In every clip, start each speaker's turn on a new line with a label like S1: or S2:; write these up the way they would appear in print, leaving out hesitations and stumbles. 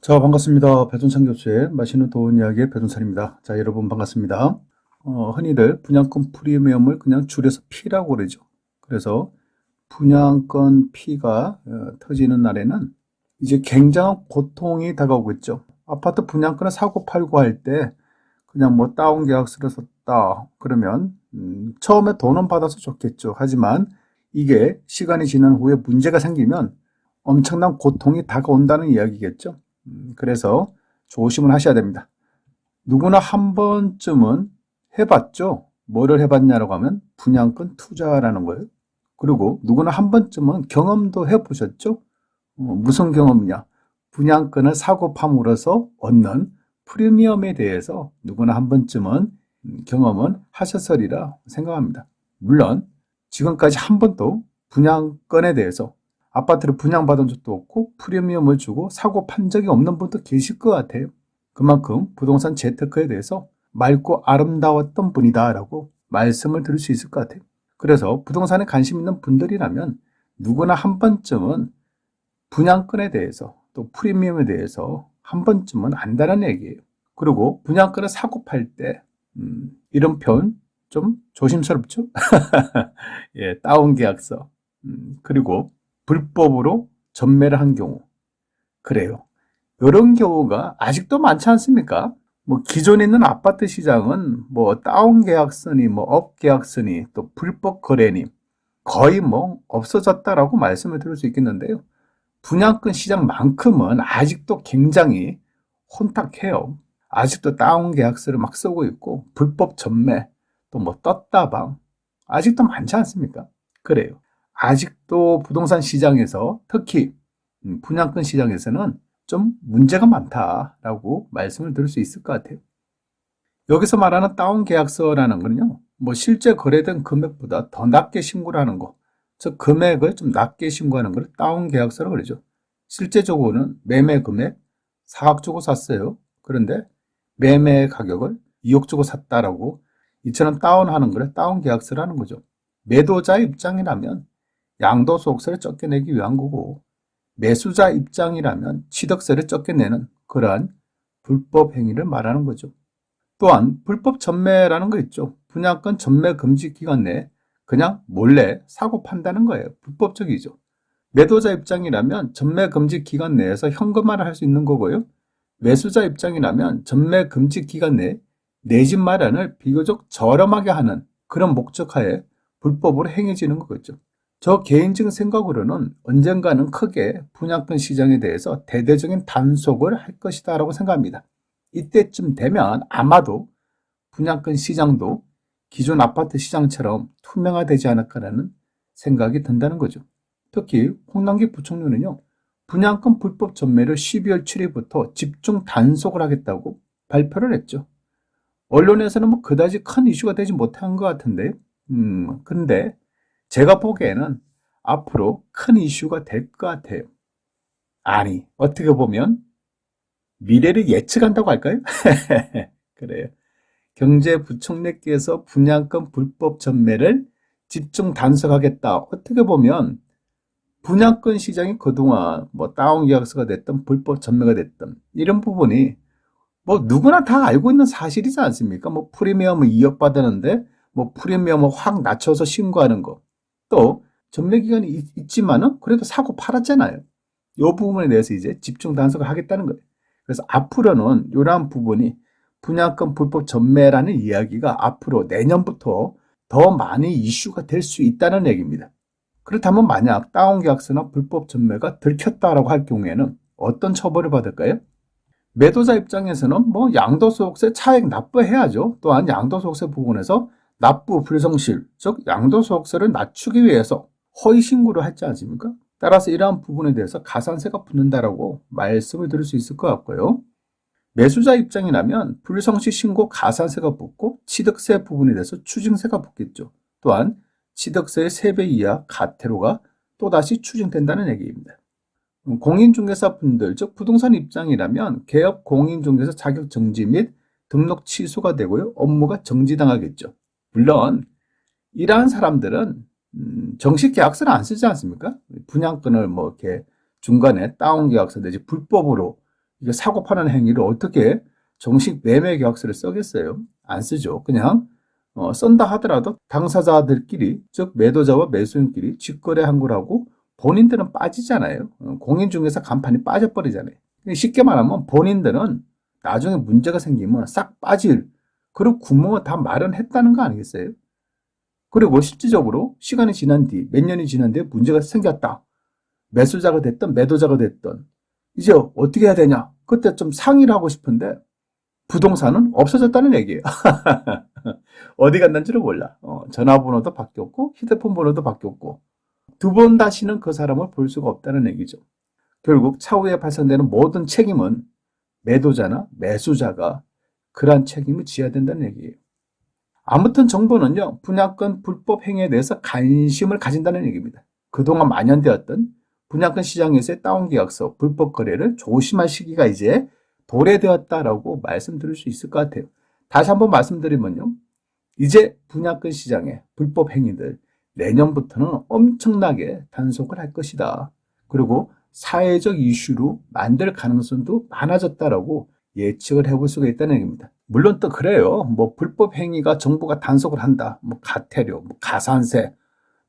S1: 자, 반갑습니다. 배준찬 교수의 맛있는 도움 이야기의 배준찬입니다. 자, 여러분 반갑습니다. 흔히들 분양권 프리미엄을 그냥 줄여서 P라고 그러죠. 그래서 분양권 P가 터지는 날에는 이제 굉장한 고통이 다가오고 있죠. 아파트 분양권을 사고 팔고 할 때 그냥 뭐 다운 계약서를 썼다 그러면 처음에 돈은 받아서 좋겠죠. 하지만 이게 시간이 지난 후에 문제가 생기면 엄청난 고통이 다가온다는 이야기겠죠. 그래서 조심을 하셔야 됩니다. 누구나 한 번쯤은 해봤죠. 뭐를 해봤냐라고 하면 분양권 투자라는 거예요. 그리고 누구나 한 번쯤은 경험도 해보셨죠. 무슨 경험이냐? 분양권을 사고 팜으로써 얻는 프리미엄에 대해서 누구나 한 번쯤은 경험은 하셨으리라 생각합니다. 물론 지금까지 한 번도 분양권에 대해서 아파트를 분양받은 적도 없고 프리미엄을 주고 사고 판 적이 없는 분도 계실 것 같아요. 그만큼 부동산 재테크에 대해서 맑고 아름다웠던 분이다라고 말씀을 드릴 수 있을 것 같아요. 그래서 부동산에 관심 있는 분들이라면 누구나 한 번쯤은 분양권에 대해서 또 프리미엄에 대해서 한 번쯤은 안다는 얘기예요. 그리고 분양권을 사고 팔 때 이런 표현 좀 조심스럽죠? 예, 다운 계약서. 그리고 불법으로 전매를 한 경우. 그래요. 이런 경우가 아직도 많지 않습니까? 뭐 기존에 있는 아파트 시장은 뭐 다운 계약서니 뭐 업 계약서니 또 불법 거래니 거의 뭐 없어졌다라고 말씀을 드릴 수 있겠는데요. 분양권 시장만큼은 아직도 굉장히 혼탁해요. 아직도 다운 계약서를 막 쓰고 있고 불법 전매 또 뭐 떴다방 아직도 많지 않습니까? 그래요. 아직도 부동산 시장에서 특히 분양권 시장에서는 좀 문제가 많다라고 말씀을 드릴 수 있을 것 같아요. 여기서 말하는 다운 계약서라는 거는요, 뭐 실제 거래된 금액보다 더 낮게 신고를 하는 거, 즉 금액을 좀 낮게 신고하는 걸 다운 계약서라고 그러죠. 실제적으로는 매매 금액 4억 주고 샀어요. 그런데 매매 가격을 2억 주고 샀다라고 이처럼 다운하는 걸 다운 계약서라는 거죠. 매도자 입장이라면 양도소득세를 적게 내기 위한 거고, 매수자 입장이라면 취득세를 적게 내는 그러한 불법 행위를 말하는 거죠. 또한 불법 전매라는 거 있죠. 분양권 전매 금지 기간 내에 그냥 몰래 사고 판다는 거예요. 불법적이죠. 매도자 입장이라면 전매 금지 기간 내에서 현금화를 할 수 있는 거고요. 매수자 입장이라면 전매 금지 기간 내에 내 집 마련을 비교적 저렴하게 하는 그런 목적하에 불법으로 행해지는 거겠죠. 저 개인적인 생각으로는 언젠가는 크게 분양권 시장에 대해서 대대적인 단속을 할 것이다 라고 생각합니다. 이때쯤 되면 아마도 분양권 시장도 기존 아파트 시장처럼 투명화되지 않을까라는 생각이 든다는 거죠. 특히 홍남기 부총리는요, 분양권 불법 전매를 12월 7일부터 집중 단속을 하겠다고 발표를 했죠. 언론에서는 뭐 그다지 큰 이슈가 되지 못한 것 같은데요. 근데 제가 보기에는 앞으로 큰 이슈가 될 것 같아요. 아니, 어떻게 보면 미래를 예측한다고 할까요? 그래요. 경제부총리께서 분양권 불법 전매를 집중 단속하겠다. 어떻게 보면 분양권 시장이 그동안 뭐 다운 계약서가 됐든 불법 전매가 됐든 이런 부분이 뭐 누구나 다 알고 있는 사실이지 않습니까? 뭐 프리미엄을 2억 받았는데 뭐 프리미엄을 확 낮춰서 신고하는 거. 또 전매 기간이 있지만은 그래도 사고 팔았잖아요. 이 부분에 대해서 이제 집중 단속을 하겠다는 거예요. 그래서 앞으로는 이러한 부분이 분양권 불법 전매라는 이야기가 앞으로 내년부터 더 많이 이슈가 될 수 있다는 얘기입니다. 그렇다면 만약 다운 계약서나 불법 전매가 들켰다라고 할 경우에는 어떤 처벌을 받을까요? 매도자 입장에서는 뭐 양도소득세 차액 납부해야죠. 또한 양도소득세 부분에서 납부 불성실, 즉 양도소득세를 낮추기 위해서 허위 신고를 했지 않습니까? 따라서 이러한 부분에 대해서 가산세가 붙는다라고 말씀을 드릴 수 있을 것 같고요. 매수자 입장이라면 불성실 신고 가산세가 붙고 취득세 부분에 대해서 추징세가 붙겠죠. 또한 취득세의 3배 이하 가태료가 또다시 추징된다는 얘기입니다. 공인중개사 분들, 즉 부동산 입장이라면 개업 공인중개사 자격 정지 및 등록 취소가 되고요. 업무가 정지당하겠죠. 물론 이러한 사람들은 정식 계약서를 안 쓰지 않습니까? 분양권을 뭐 이렇게 중간에 다운 계약서 내지 불법으로 이게 사고 파는 행위를 어떻게 정식 매매 계약서를 쓰겠어요? 안 쓰죠. 그냥 쓴다 하더라도 당사자들끼리, 즉 매도자와 매수인끼리 직거래한 거라고 본인들은 빠지잖아요. 공인중개사 간판이 빠져버리잖아요. 쉽게 말하면 본인들은 나중에 문제가 생기면 싹 빠질 그런 구멍을 다 마련했다는 거 아니겠어요? 그리고 실질적으로 시간이 지난 뒤, 몇 년이 지난 뒤에 문제가 생겼다. 매수자가 됐든 매도자가 됐든 이제 어떻게 해야 되냐? 그때 좀 상의를 하고 싶은데 부동산은 없어졌다는 얘기예요. 어디 갔는지를 몰라. 전화번호도 바뀌었고 휴대폰 번호도 바뀌었고 두 번 다시는 그 사람을 볼 수가 없다는 얘기죠. 결국 차후에 발생되는 모든 책임은 매도자나 매수자가 그러한 책임을 져야 된다는 얘기예요. 아무튼 정부는요, 분양권 불법 행위에 대해서 관심을 가진다는 얘기입니다. 그동안 만연되었던 분양권 시장에서의 다운계약서, 불법 거래를 조심할 시기가 이제 도래되었다라고 말씀드릴 수 있을 것 같아요. 다시 한번 말씀드리면요, 이제 분양권 시장의 불법 행위들 내년부터는 엄청나게 단속을 할 것이다. 그리고 사회적 이슈로 만들 가능성도 많아졌다라고 예측을 해볼 수가 있다는 얘기입니다. 물론 또 그래요. 뭐 불법 행위가 정부가 단속을 한다. 뭐 가태료, 뭐 가산세,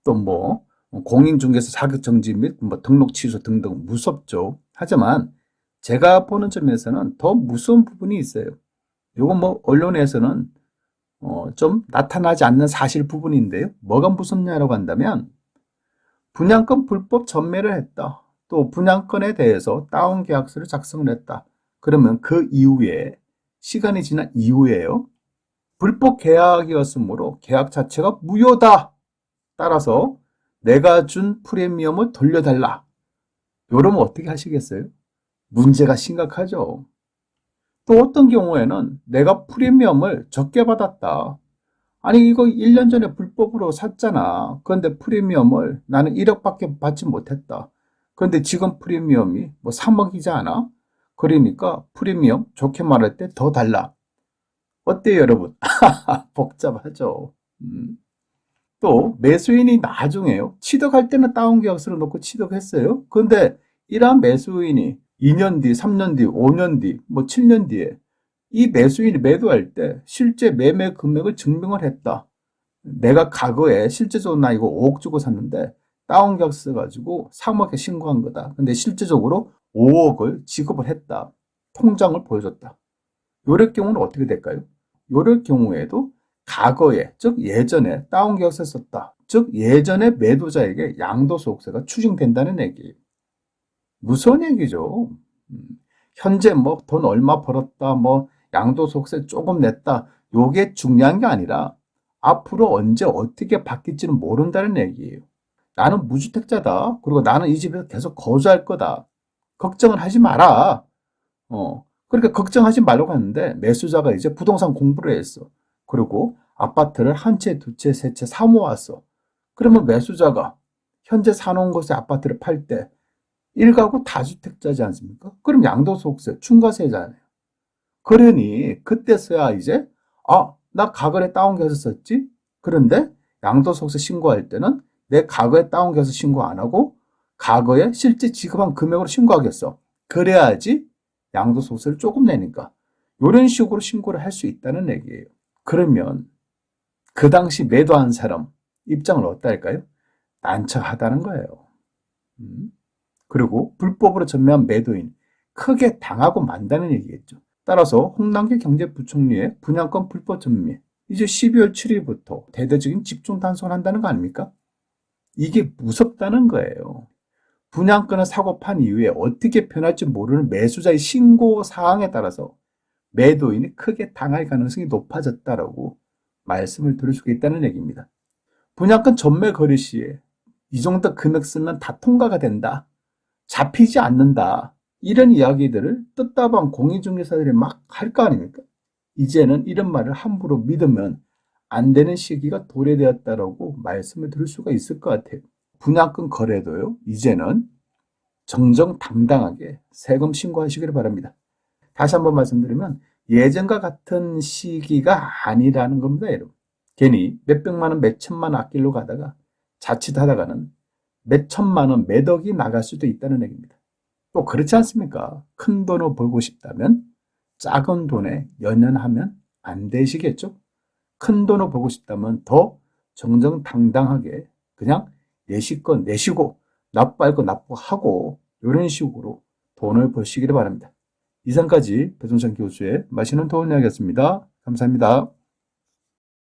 S1: 또 뭐 공인중개사 자격정지 및 뭐 등록 취소 등등 무섭죠. 하지만 제가 보는 점에서는 더 무서운 부분이 있어요. 이건 뭐 언론에서는 좀 나타나지 않는 사실 부분인데요. 뭐가 무섭냐라고 한다면 분양권 불법 전매를 했다. 또 분양권에 대해서 다운 계약서를 작성을 했다. 그러면 그 이후에 시간이 지난 이후에요. 불법 계약이었으므로 계약 자체가 무효다. 따라서 내가 준 프리미엄을 돌려달라. 이러면 어떻게 하시겠어요? 문제가 심각하죠. 또 어떤 경우에는 내가 프리미엄을 적게 받았다. 아니 이거 1년 전에 불법으로 샀잖아. 그런데 프리미엄을 나는 1억밖에 받지 못했다. 그런데 지금 프리미엄이 뭐 3억이지 않아? 그러니까 프리미엄 좋게 말할 때 더 달라. 어때요 여러분? 복잡하죠. 또 매수인이 나중에요. 취득할 때는 다운계약서를 놓고 취득했어요. 그런데 이러한 매수인이 2년 뒤, 3년 뒤, 5년 뒤, 뭐 7년 뒤에 이 매수인이 매도할 때 실제 매매 금액을 증명을 했다. 내가 과거에 실제적으로 나 이거 5억 주고 샀는데 다운계약서 가지고 3억에 신고한 거다. 근데 실제적으로 5억을 지급을 했다. 통장을 보여줬다. 이럴 경우는 어떻게 될까요? 이럴 경우에도 과거에, 즉 예전에 다운계약서 썼다. 즉 예전에 매도자에게 양도소득세가 추징된다는 얘기예요. 무서운 얘기죠. 현재 뭐 돈 얼마 벌었다, 뭐 양도소득세 조금 냈다. 요게 중요한 게 아니라 앞으로 언제 어떻게 바뀔지는 모른다는 얘기예요. 나는 무주택자다. 그리고 나는 이 집에서 계속 거주할 거다. 걱정을 하지 마라. 그러니까 걱정하지 말라고 하는데 매수자가 이제 부동산 공부를 했어. 그리고 아파트를 한 채, 두 채, 세 채 사모았어. 그러면 매수자가 현재 사놓은 곳에 아파트를 팔 때 1가구 다주택자지 않습니까? 그럼 양도소득세, 중과세잖아요. 그러니 그때서야 이제 나 과거에 다운계약서 썼지? 그런데 양도소득세 신고할 때는 내 과거에 다운계약서 신고 안 하고 과거에 실제 지급한 금액으로 신고하겠어. 그래야지 양도소득세를 조금 내니까 이런 식으로 신고를 할 수 있다는 얘기예요. 그러면 그 당시 매도한 사람 입장을 어떨까요? 난처하다는 거예요. 그리고 불법으로 전매한 매도인 크게 당하고 만다는 얘기겠죠. 따라서 홍남기 경제부총리의 분양권 불법 전매 이제 12월 7일부터 대대적인 집중 단속을 한다는 거 아닙니까? 이게 무섭다는 거예요. 분양권을 사고 판 이후에 어떻게 변할지 모르는 매수자의 신고 사항에 따라서 매도인이 크게 당할 가능성이 높아졌다라고 말씀을 드릴 수가 있다는 얘기입니다. 분양권 전매 거래 시에 이 정도 금액 쓰면 다 통과가 된다. 잡히지 않는다. 이런 이야기들을 뜻다방 공인중개사들이 막 할 거 아닙니까? 이제는 이런 말을 함부로 믿으면 안 되는 시기가 도래되었다라고 말씀을 드릴 수가 있을 것 같아요. 분양권 거래도요, 이제는 정정당당하게 세금 신고하시기를 바랍니다. 다시 한번 말씀드리면 예전과 같은 시기가 아니라는 겁니다, 여러분. 괜히 몇백만 원, 몇천만 원 아끼려고 가다가 자칫하다가는 몇천만 원, 몇억이 나갈 수도 있다는 얘기입니다. 또 그렇지 않습니까? 큰 돈을 벌고 싶다면 작은 돈에 연연하면 안 되시겠죠? 큰 돈을 벌고 싶다면 더 정정당당하게 그냥 내실 건 내시고 납부할 건 납부하고 이런 식으로 돈을 버시기를 바랍니다. 이상까지 배종찬 교수의 맛있는 도움 이야기였습니다. 감사합니다.